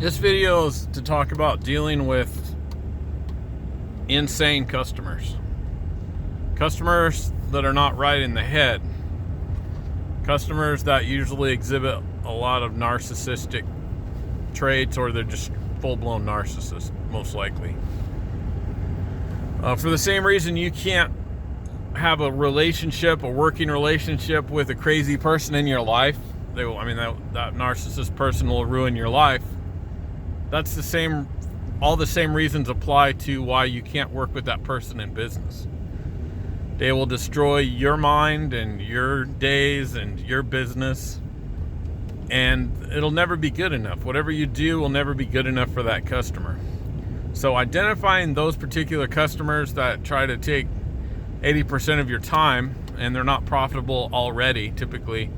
This video is to talk about dealing with insane customers. Customers that are not right in the head. Customers that usually exhibit a lot of narcissistic traits, or they're just full-blown narcissists, most likely. For the same reason you can't have a relationship, a working relationship with a crazy person in your life. That narcissist person will ruin your life. That's the same, all the same reasons apply to why you can't work with that person in business. They will destroy your mind and your days and your business, and it'll never be good enough. Whatever you do will never be good enough for that customer. So identifying those particular customers that try to take 80% of your time and they're not profitable already typically,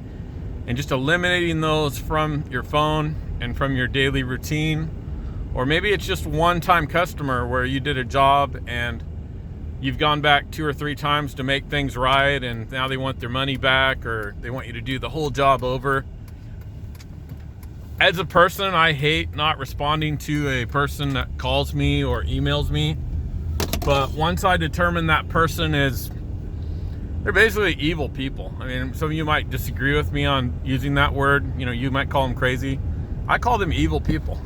and just eliminating those from your phone and from your daily routine. Or maybe it's just one-time customer where you did a job and you've gone back 2 or 3 times to make things right, and now they want their money back, or they want you to do the whole job over. As a person, I hate not responding to a person that calls me or emails me. But once I determine that person they're basically evil people. I mean, some of you might disagree with me on using that word. You know, you might call them crazy. I call them evil people.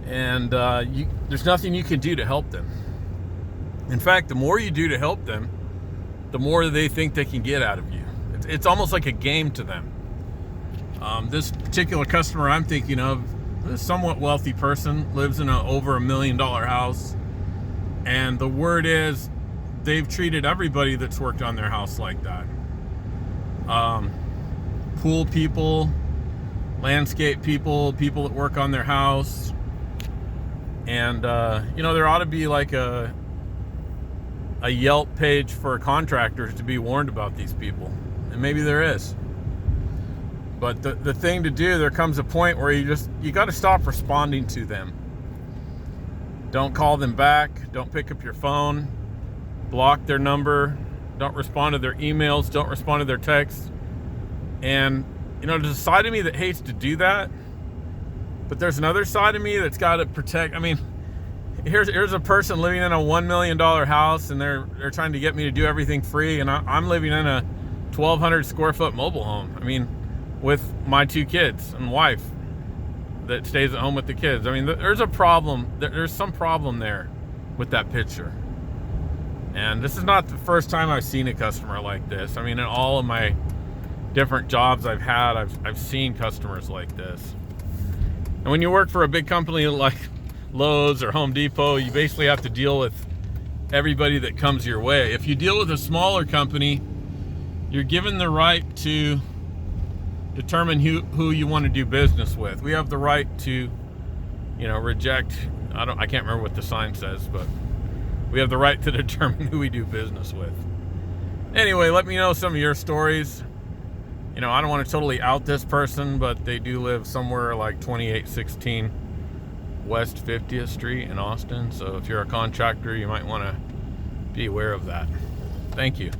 And there's nothing you can do to help them. In fact, the more you do to help them, the more they think they can get out of you. It's almost like a game to them. This particular customer I'm thinking of, a somewhat wealthy person, lives in over $1 million house. And the word is they've treated everybody that's worked on their house like that. Pool people, landscape people, people that work on their house. And, there ought to be like a Yelp page for contractors to be warned about these people. And maybe there is. But the thing to do, there comes a point where you got to stop responding to them. Don't call them back. Don't pick up your phone. Block their number. Don't respond to their emails. Don't respond to their texts. And, there's a side of me that hates to do that. But there's another side of me that's got to protect. I mean, here's a person living in a $1 million house, and they're trying to get me to do everything free. And I'm living in a 1,200 square foot mobile home. I mean, with my 2 kids and wife that stays at home with the kids. I mean, there's a problem. There's some problem there with that picture. And this is not the first time I've seen a customer like this. I mean, in all of my different jobs I've had, I've seen customers like this. And when you work for a big company like Lowe's or Home Depot, you basically have to deal with everybody that comes your way. If you deal with a smaller company, you're given the right to determine who you want to do business with. We have the right to, reject. I can't remember what the sign says, but we have the right to determine who we do business with. Anyway, let me know some of your stories. I don't want to totally out this person, but they do live somewhere like 2816 West 50th Street in Austin. So if you're a contractor, you might want to be aware of that. Thank you.